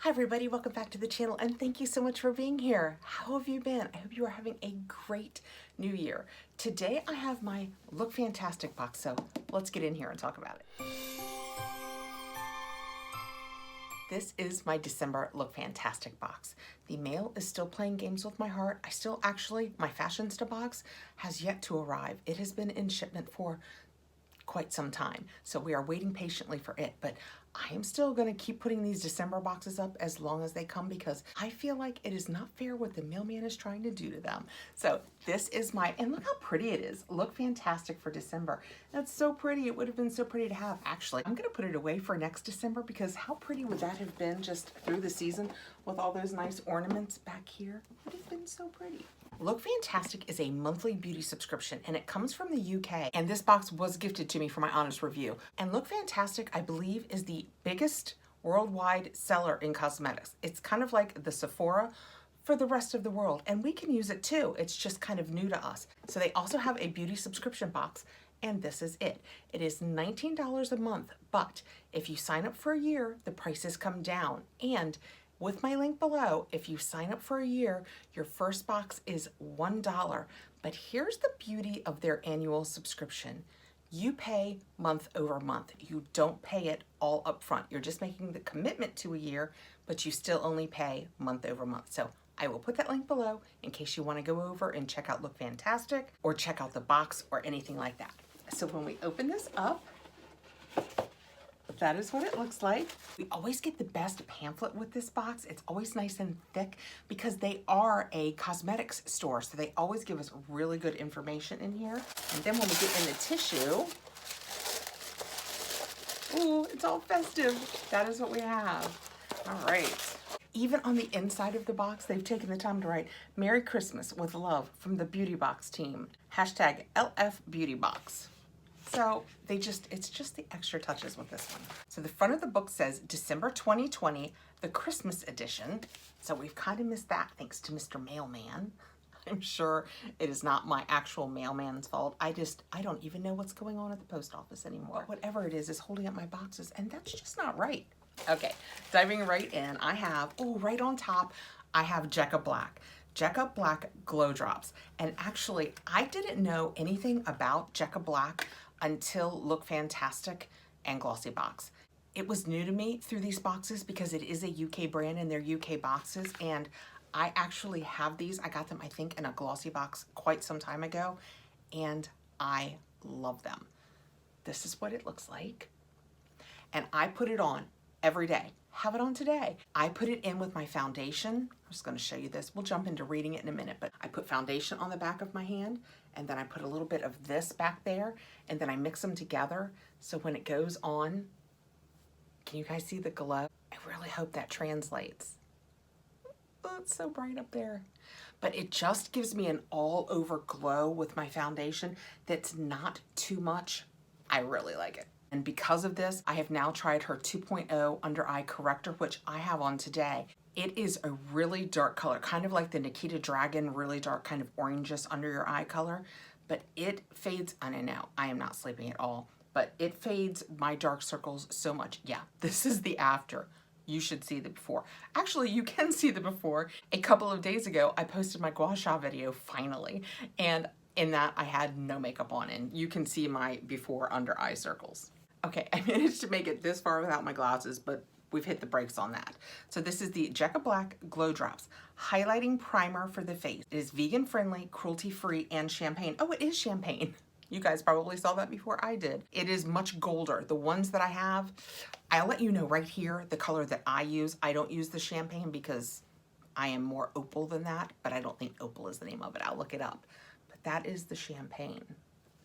Hi everybody, welcome back to the channel and thank you so much for being here. How have you been? I hope you are having a great new year. Today I have my Look Fantastic box, so let's get in here and talk about it. This is my December Look Fantastic box. The mail is still playing games with my heart. My Fashionista box has yet to arrive. It has been in shipment for quite some time, so we are waiting patiently for it, but I am still going to keep putting these December boxes up as long as they come because I feel like it is not fair what the mailman is trying to do to them. So this is and look how pretty it is. Look Fantastic for December. That's so pretty. It would have been so pretty to have. Actually, I'm going to put it away for next December because how pretty would that have been just through the season with all those nice ornaments back here? It would have been so pretty. Look Fantastic is a monthly beauty subscription and it comes from the UK, and this box was gifted to me for my honest review. And Look Fantastic, I believe, is the biggest worldwide seller in cosmetics. It's kind of like the Sephora for the rest of the world, and we can use it too. It's just kind of new to us. So they also have a beauty subscription box, and this is it. It is $19 a month, but if you sign up for a year, the prices come down. And with my link below, if you sign up for a year, your first box is $1. But here's the beauty of their annual subscription. You pay month over month. You don't pay it all up front. You're just making the commitment to a year, but you still only pay month over month. So I will put that link below in case you want to go over and check out Look Fantastic or check out the box or anything like that. So when we open this up, that is what it looks like. We always get the best pamphlet with this box. It's always nice and thick because they are a cosmetics store, so they always give us really good information in here. And then when we get in the tissue, ooh, it's all festive. That is what we have. All right. Even on the inside of the box, they've taken the time to write Merry Christmas with love from the Beauty Box team. Hashtag LF Beauty Box. So it's just the extra touches with this one. So the front of the book says December 2020, the Christmas edition. So we've kind of missed that thanks to Mr. Mailman. I'm sure it is not my actual mailman's fault. I don't even know what's going on at the post office anymore. Whatever it is holding up my boxes, and that's just not right. Okay, diving right in, I have, right on top, I have Jecca Black. Jecca Black Glow Drops. And actually, I didn't know anything about Jecca Black until Look Fantastic and GlossyBox. It was new to me through these boxes because it is a UK brand and they're UK boxes, and I actually have these. I got them, I think, in a GlossyBox quite some time ago, and I love them. This is what it looks like. And I put it on every day. Have it on today. I put it in with my foundation. I'm just going to show you this. We'll jump into reading it in a minute, but I put foundation on the back of my hand, and then I put a little bit of this back there, and then I mix them together. So when it goes on, can you guys see the glow? I really hope that translates. Oh, it's so bright up there. But it just gives me an all over glow with my foundation that's not too much. I really like it. And because of this, I have now tried her 2.0 Under Eye Corrector, which I have on today. It is a really dark color, kind of like the Nikita Dragon, really dark kind of orangish under your eye color, but it fades, I don't know, I am not sleeping at all, but it fades my dark circles so much. Yeah, this is the after. You should see the before. Actually, you can see the before. A couple of days ago, I posted my gua sha video finally, and in that I had no makeup on, and you can see my before under eye circles. Okay, I managed to make it this far without my glasses, but we've hit the brakes on that. So this is the Jecca Black Glow Drops Highlighting Primer for the face. It is vegan friendly, cruelty free, and champagne. Oh, it is champagne. You guys probably saw that before I did. It is much golder. The ones that I have, I'll let you know right here the color that I use. I don't use the champagne because I am more opal than that, but I don't think opal is the name of it. I'll look it up. But that is the champagne.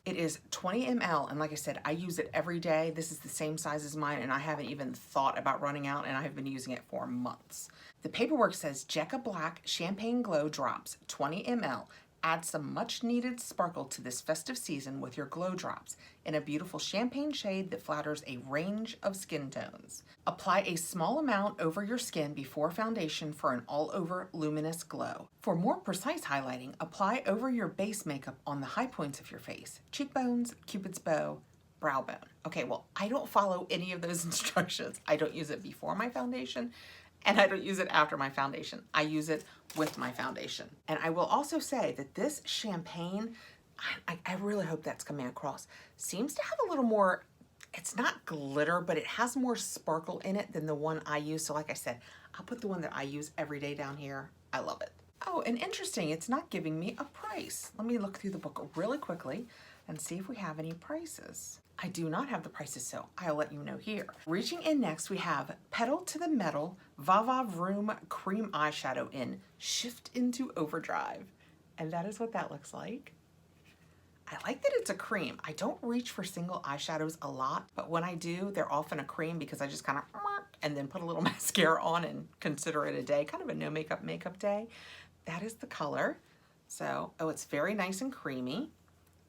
It is 20 ml, and like I said, I use it every day. This is the same size as mine, and I haven't even thought about running out, and I have been using it for months. The paperwork says Jecca Black Champagne Glow Drops, 20 ml. Add some much needed sparkle to this festive season with your glow drops in a beautiful champagne shade that flatters a range of skin tones. Apply a small amount over your skin before foundation for an all-over luminous glow. For more precise highlighting, apply over your base makeup on the high points of your face, cheekbones, cupid's bow, brow bone. Okay, well, I don't follow any of those instructions. I don't use it before my foundation, And I don't use it after my foundation. I use it with my foundation. And I will also say that this champagne, I really hope that's coming across, seems to have a little more, it's not glitter, but it has more sparkle in it than the one I use. So like I said, I'll put the one that I use every day down here. I love it. Oh, and interesting, it's not giving me a price. Let me look through the book really quickly and see if we have any prices. I do not have the prices, so I'll let you know here. Reaching in next, we have Pedal to the Metal Va Va Vroom Cream Eyeshadow in Shift into Overdrive. And that is what that looks like. I like that it's a cream. I don't reach for single eyeshadows a lot, but when I do, they're often a cream because I just kind of, and then put a little mascara on and consider it a day, kind of a no makeup day. That is the color. So, oh, it's very nice and creamy.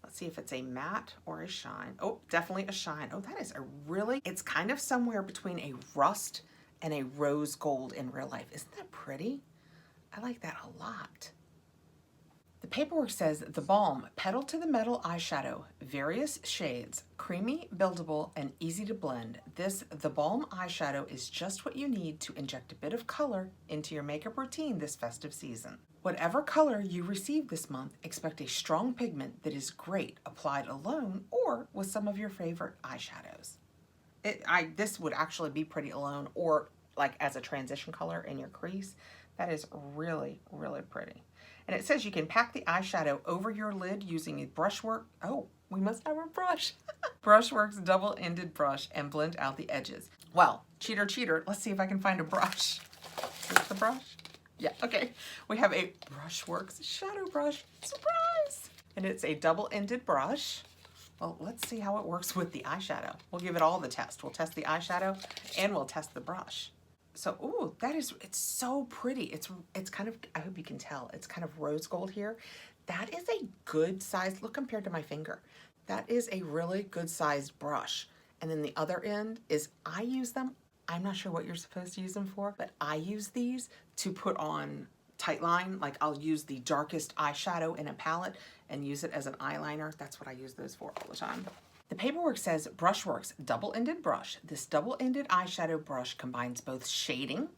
Let's see if it's a matte or a shine. Oh, definitely a shine. Oh, that is a really, it's kind of somewhere between a rust and a rose gold in real life. Isn't that pretty? I like that a lot. The paperwork says the Balm Pedal to the Metal eyeshadow, various shades, creamy, buildable, and easy to blend. This The Balm eyeshadow is just what you need to inject a bit of color into your makeup routine this festive season. Whatever color you receive this month, expect a strong pigment that is great applied alone or with some of your favorite eyeshadows. This would actually be pretty alone or like as a transition color in your crease. That is really, really pretty. And it says you can pack the eyeshadow over your lid using a brushwork. Oh, we must have a brush. Brushworks double-ended brush and blend out the edges. Well, cheater, let's see if I can find a brush. Is the brush? Yeah, okay. We have a Brushworks shadow brush. Surprise! And it's a double-ended brush. Well, let's see how it works with the eyeshadow. We'll give it all the test. We'll test the eyeshadow and we'll test the brush. So, ooh, it's so pretty. It's kind of, I hope you can tell, it's kind of rose gold here. That is a good size, look compared to my finger. That is a really good sized brush. And then the other end is, I use them, I'm not sure what you're supposed to use them for, but I use these to put on tight line. Like I'll use the darkest eyeshadow in a palette and use it as an eyeliner. That's what I use those for all the time. The paperwork says Brushworks double-ended brush. This double-ended eyeshadow brush combines both shading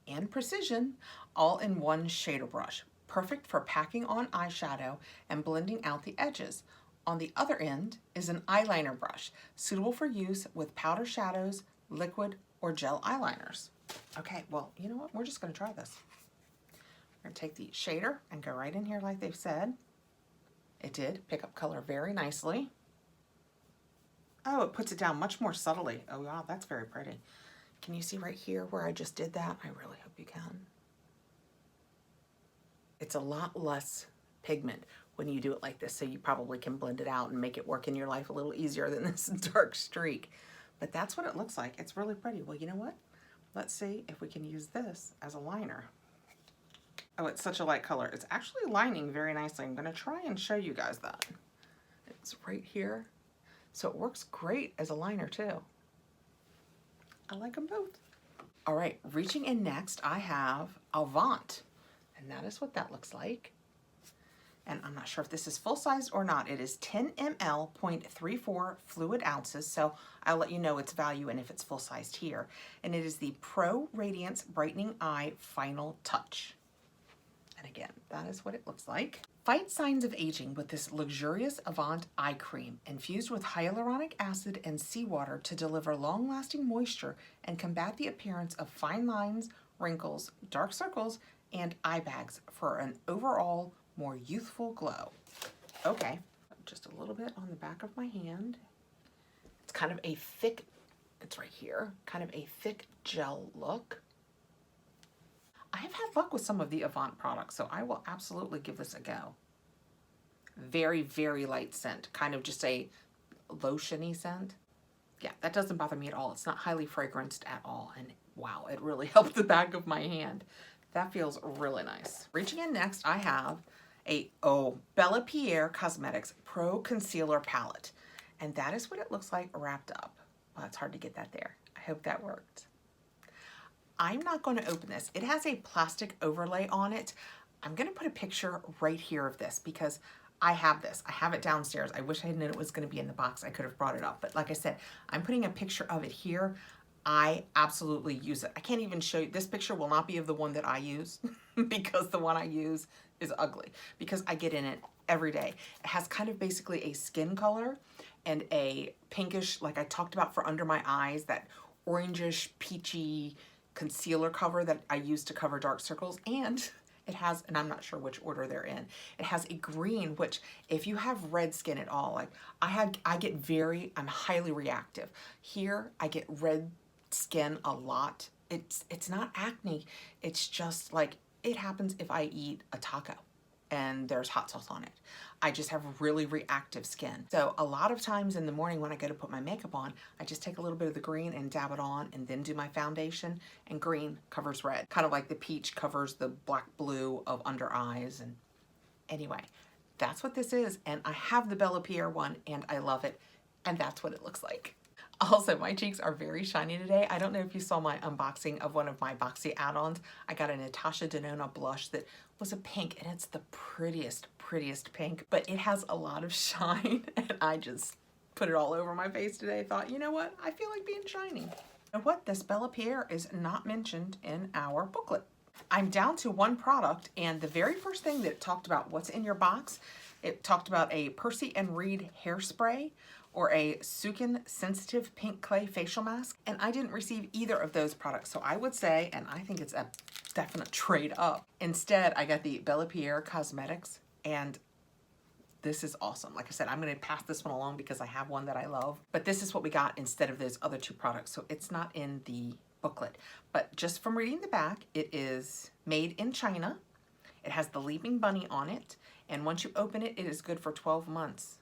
and precision all in one shader brush. Perfect for packing on eyeshadow and blending out the edges. On the other end is an eyeliner brush, suitable for use with powder shadows, liquid, or gel eyeliners. Okay, well, you know what? We're just gonna try this. We're gonna take the shader and go right in here like they've said. It did pick up color very nicely. Oh, it puts it down much more subtly. Oh, wow, that's very pretty. Can you see right here where I just did that? I really hope you can. It's a lot less pigment when you do it like this, so you probably can blend it out and make it work in your life a little easier than this dark streak. But that's what it looks like. It's really pretty. Well, you know what? Let's see if we can use this as a liner. Oh, it's such a light color. It's actually lining very nicely. I'm gonna try and show you guys that. It's right here. So it works great as a liner too. I like them both. All right, reaching in next, I have Avant. And that is what that looks like. And I'm not sure if this is full size or not. It is 10 ml, 0.34 fluid ounces. So I'll let you know its value and if it's full sized here. And it is the Pro Radiance Brightening Eye Final Touch. And again, that is what it looks like. Fight signs of aging with this luxurious Avant eye cream infused with hyaluronic acid and seawater to deliver long-lasting moisture and combat the appearance of fine lines, wrinkles, dark circles, and eye bags for an overall more youthful glow. Okay, just a little bit on the back of my hand. It's kind of a thick, it's right here, kind of a thick gel look. I have had luck with some of the Avant products, so I will absolutely give this a go. Very, very light scent, kind of just a lotiony scent. Yeah, that doesn't bother me at all. It's not highly fragranced at all, and wow, it really helped the back of my hand. That feels really nice. Reaching in next, I have a Bellapierre Cosmetics Pro Concealer Palette, and that is what it looks like wrapped up. Well, it's hard to get that there. I hope that worked. I'm not going to open this. It has a plastic overlay on it. I'm going to put a picture right here of this because I have this. I have it downstairs. I wish I had known it was going to be in the box. I could have brought it up. But like I said, I'm putting a picture of it here. I absolutely use it. I can't even show you. This picture will not be of the one that I use because the one I use is ugly because I get in it every day. It has kind of basically a skin color and a pinkish, like I talked about for under my eyes, that orangish, peachy concealer cover that I use to cover dark circles. And it has, and I'm not sure which order they're in, it has a green, which if you have red skin at all, like I'm highly reactive. Here, I get red skin a lot. It's not acne. It's just like, it happens if I eat a taco and there's hot sauce on it. I just have really reactive skin. So a lot of times in the morning when I go to put my makeup on, I just take a little bit of the green and dab it on and then do my foundation, and green covers red. Kind of like the peach covers the black blue of under eyes. And anyway, that's what this is. And I have the Bellapierre one and I love it. And that's what it looks like. Also, my cheeks are very shiny today. I don't know if you saw my unboxing of one of my Boxy add-ons. I got a Natasha Denona blush that was a pink, and it's the prettiest pink, but it has a lot of shine, and I just put it all over my face today. I thought, you know what? I feel like being shiny. You know what? This Bellapierre is not mentioned in our booklet. I'm down to one product, and the very first thing that it talked about what's in your box, it talked about a Percy and Reed hairspray or a Sukin Sensitive Pink Clay Facial Mask, and I didn't receive either of those products. So I would say, and I think it's a definite trade up. Instead, I got the Bellapierre Cosmetics, and this is awesome. Like I said, I'm gonna pass this one along because I have one that I love, but this is what we got instead of those other two products. So it's not in the booklet, but just from reading the back, it is made in China. It has the Leaping Bunny on it, and once you open it, it is good for 12 months.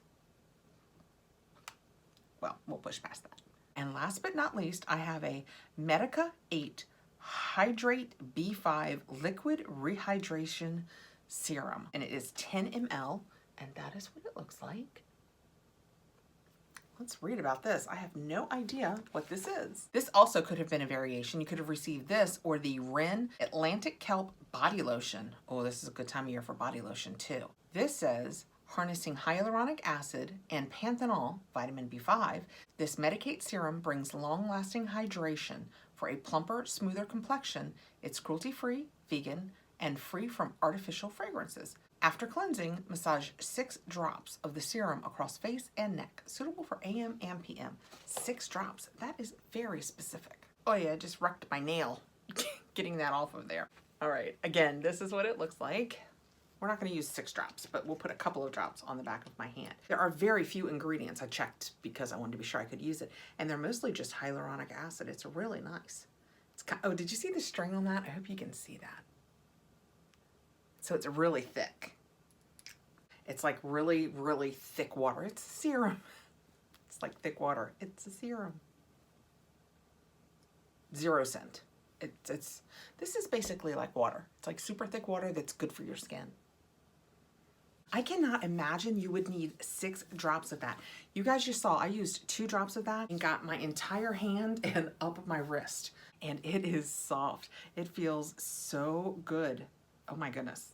Well, we'll push past that. And last but not least, I have a Medica 8 Hydrate B5 Liquid Rehydration Serum, and it is 10 ml, and that is what it looks like. Let's read about this. I have no idea what this is. This also could have been a variation. You could have received this or the Ren Atlantic Kelp Body Lotion. Oh, this is a good time of year for body lotion too. This says, harnessing hyaluronic acid and panthenol, vitamin B5, this Medicate serum brings long-lasting hydration for a plumper, smoother complexion. It's cruelty-free, vegan, and free from artificial fragrances. After cleansing, massage 6 drops of the serum across face and neck, suitable for AM and PM. 6 drops. That is very specific. Oh yeah, I just wrecked my nail getting that off of there. All right, again, this is what it looks like. We're not going to use 6 drops, but we'll put a couple of drops on the back of my hand. There are very few ingredients. I checked because I wanted to be sure I could use it. And they're mostly just hyaluronic acid. It's really nice. Oh, did you see the string on that? I hope you can see that. So it's really thick. It's like really, really thick water. It's a serum. It's like thick water. It's a serum. 0 scent. This is basically like water. It's like super thick water that's good for your skin. I cannot imagine you would need 6 drops of that. You guys just saw I used 2 drops of that and got my entire hand and up my wrist. And it is soft. It feels so good. Oh my goodness.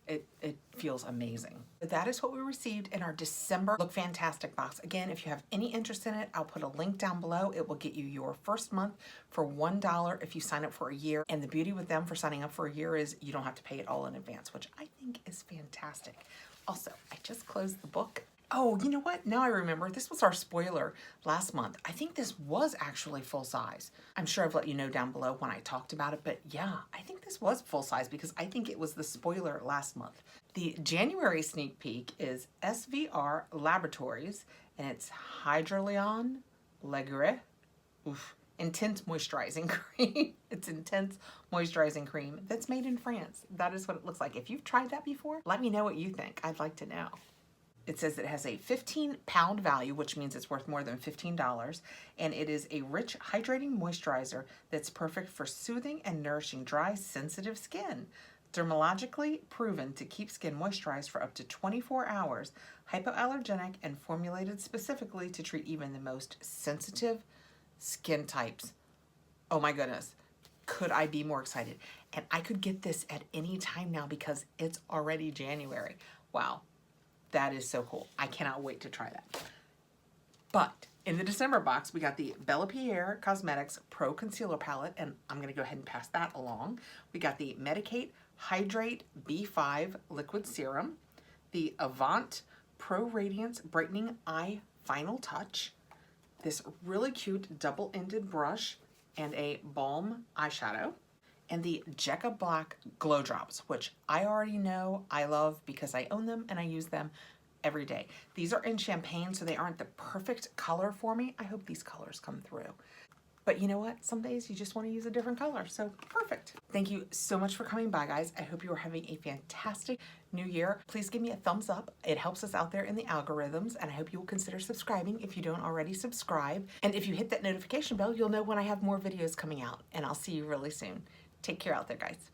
It feels amazing. That is what we received in our December Look Fantastic box. Again, if you have any interest in it, I'll put a link down below. It will get you your first month for $1 if you sign up for a year. And the beauty with them for signing up for a year is you don't have to pay it all in advance, which I think is fantastic. Also, I just closed the book. Oh, you know what? Now I remember. This was our spoiler last month. I think this was actually full size. I'm sure I've let you know down below when I talked about it, but yeah, I think this was full size because I think it was the spoiler last month. The January sneak peek is SVR Laboratories, and it's Hydrolion Legre. Oof. Intense moisturizing cream. It's intense moisturizing cream that's made in France. That is what it looks like. If you've tried that before, let me know what you think. I'd like to know. It says it has a 15-pound value, which means it's worth more than $15, and it is a rich, hydrating moisturizer that's perfect for soothing and nourishing dry, sensitive skin. Dermatologically proven to keep skin moisturized for up to 24 hours, hypoallergenic, and formulated specifically to treat even the most sensitive skin types. Oh my goodness. Could I be more excited? And I could get this at any time now because it's already January. Wow. That is so cool. I cannot wait to try that. But In the December box, we got the Bellapierre Cosmetics Pro Concealer Palette, and I'm gonna go ahead and pass that along. We got the Medicate Hydrate B5 Liquid Serum, the Avant Pro Radiance Brightening Eye Final Touch, this really cute double-ended brush, and a balm eyeshadow, and the Jecca Black Glow Drops, which I already know I love because I own them and I use them every day. These are in champagne, so they aren't the perfect color for me. I hope these colors come through. But you know what? Some days you just want to use a different color, so perfect. Thank you so much for coming by, guys. I hope you are having a fantastic new year. Please give me a thumbs up. It helps us out there in the algorithms, and I hope you will consider subscribing if you don't already subscribe. And if you hit that notification bell, you'll know when I have more videos coming out, and I'll see you really soon. Take care out there, guys.